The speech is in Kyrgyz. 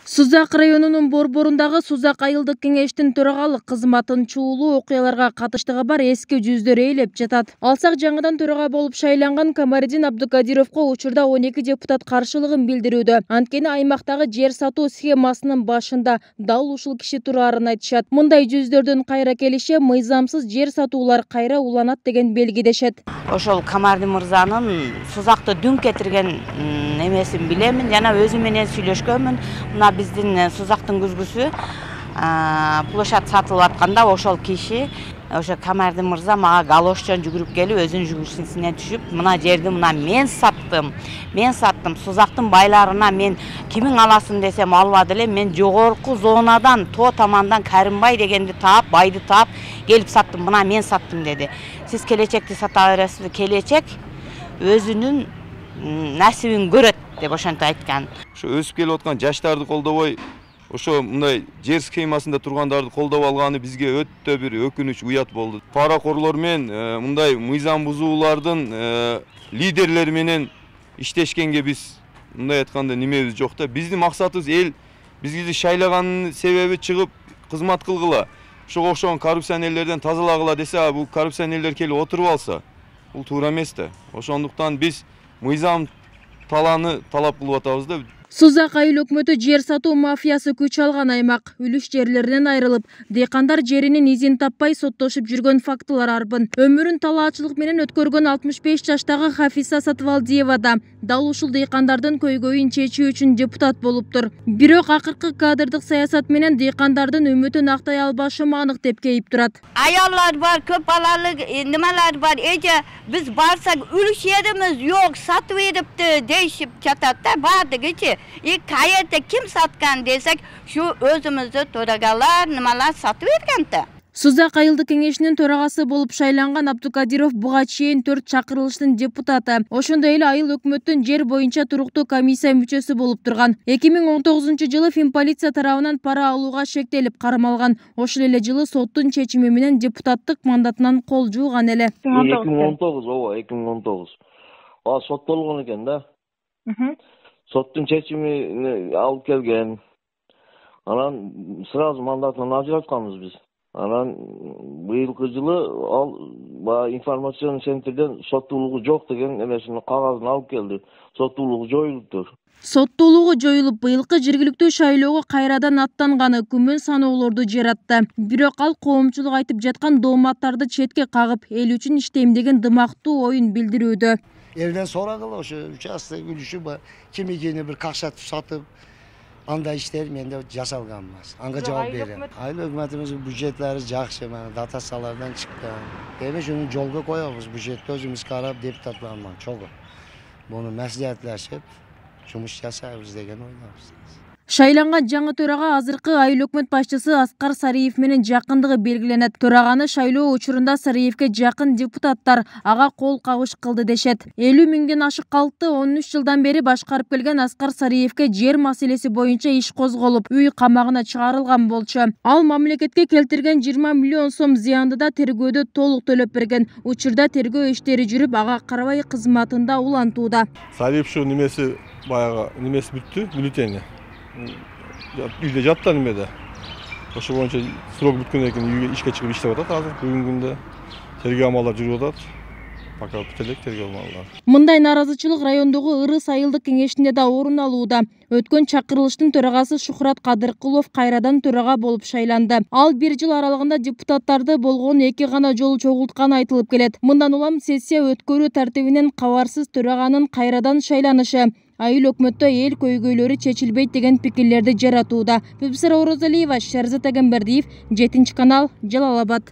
Сузак районунун борборундагы Сузак айылдык кеңештин төрагалык кызматын чуулуу окуяларга катыштыгы бар эски жүздөр ээлеп жатат. Алсак жаңыдан төрага болуп шайланган Камаридин Абдукадировго учурда 12 депутат каршылыгын билдирүүдө. Анткени аймактагы жер сатуу схемасынын башында дал ушул киши турарын айтышат. Мындай жүздөрдүн кайра келиши мыйзамсыз жер сатуулар кайра уланат деген белгидешет. Ошол Камаридин мырзанын Сузакты дүн кетирген эмесин билемин, жана өзү менен сүйлөшкөнмүн. Мына биздин Сузактын күзгүсү площадь сатылып атканда ошол киши ошо Камаридин мырза мага галошчон жүгүрүп келип өзүнүн жүгүрүшүнө түшүп, мына жерди мына мен саттым. Сузактын байларына мен кимиң аласың десем албады эле, мен жогорку зонадан то тамандан Каримбай дегенди таап, байды таап келип саттым. Мына мен саттым деди. Сиз келечекти сата бересиз, келечек өзүнүн насибин көрөт деп ошентип айткан. Ошо өсүп келип аткан жаштарды колдобой, ошо мындай жер схемасында тургандарды колдоп алганы бизге өтө бир өкүнүч, уят болду. Паракорлор менен мындай мыйзам бузуулардын лидерлери менен иштешкенге биз мындай айтканда немебиз жок да. Биздин максатыбыз эл бизди шайлаганын себеби чыгып кызмат кылгыла. Ошого окшогон коррупционерлерден тазалагыла десе, бул коррупционерлер келип отуруп алса, бул туура эмес да. Ошондуктан биз мыйзам таланы талап кылып атабыз да. Сузак айыл өкмөтү жер сатуу мафиясы күч алган аймак. Үлүш жерлеринен айрылып, дыйкандар жеринин изин таппай соттошуп жүргөн фактылар арбын. Өмүрүн талаачылык менен өткөргөн 65 жаштагы Хафиса Сатыбалдиева да дал ушул дыйкандардын көйгөйүн чечүү үчүн депутат болуптур. Бирок акыркы кадрдык саясат менен дыйкандардын үмүтүн актай албашымы анык деп кейип турат. Аялlar бар, көп балалык немелер бар. Эже биз барсак үлүш жерimiz жок, сатып берипти дейшип жатат да, бардыгычы. Каерде ким саткан десек, şu өзүмүздү төрагалар немалар сатып берген. Сузак айылдык кеңешинин төрагасы болуп шайланган Абдукадиров буга чейин 4 чакырылыштын депутаты. Ошондой эле айыл өкмөттүн жер боюнча туруктуу комиссия мүчөсү болуп турган. 2019-жылы Финполиция тарабынан пара алууга шектелип кармалган. Ошол эле жылы соттун чечими менен депутаттык мандатынан кол жууган эле. 2019. Соттолгон экен да. Соттун чечимини алып келген. Анан сразу мандатынан ажыратканбыз биз. Анан быйылкы жылы ал информационный центрден соттуулугу жок деген эмесин кагазын алып келди. Соттуулугу жоюлуптур. Соттуулугу жоюлуп, быйылкы жергиликтүү шайлоого кайрадан аттанганы күмөн саноолорду жаратты. Бирок ал коомчулук айтып жаткан дооматтарды четке кагып, эл үчүн иштейм деген дымактуу оюн билдирүүдө. Элден сурагыла ошо участок үлүшү бар, ким экени бир какшатып сатып, андай иштер менде жасалган эмес. Анга жооп берем. Айыл өкмөтүбүздүн бюджеттери жакшы, дотациялардан чыккан. Эми шуну жолго коебуз, бюджетти өзүбүз карап, депутаттар менен чогуу. Буну маслихатлашып, жумуш жасайбыз деген ойлойбуз. Шайланган жаңы төрага азыркы айыл өкмөт башчысы Аскар Сариев менен жакындыгы белгиленет. Төраганы шайлоо учурунда Сариевке жакын депутаттар ага кол кабыш кылды дешет. 50 миңден ашык калкты 13 жылдан бери башкарып келген Аскар Сариевке жер маселеси боюнча иш козголуп, үй камагына чыгарылган болчу. Ал мамлекетке келтирген 20 миллион сом зыянды да тергөөдө толук төлөп берген. Учурда тергөө иштери жүрүп, ага карабай кызматында улантууда. Сариев şu немеси баягы немеси бүттү, бюллетени. Үйде жатты немеде. Ошо боюнча срок бүткөндөн кийин үйгө ишке чыгып иштеп атат азыр. Бүгүнкү күндө тергөө амалдары жүрүп атат. Пока бүтөлөк тергөө амалдары. Мындай наразычылык райондогу Ырыс айылдык кеңешинде да орун алууда. Өткөн чакырылыштын төрагасы Шухрат Кадыркулов кайрадан төрага болуп шайланды. Ал 1 жыл аралыгында депутаттарды болгон 2 гана жолу чогултканы айтылып келет. Мындан улам сессия өткөрүү тартибинен кабарсыз төраганын кайрадан шайланышы айыл өкмөттө эл көйгөйлөрү чечилбейт деген пикирлерди жаратууда. Бүбсара Орозалиева, Шерзат Агамбердиев, 7 канал, Жалал Абад.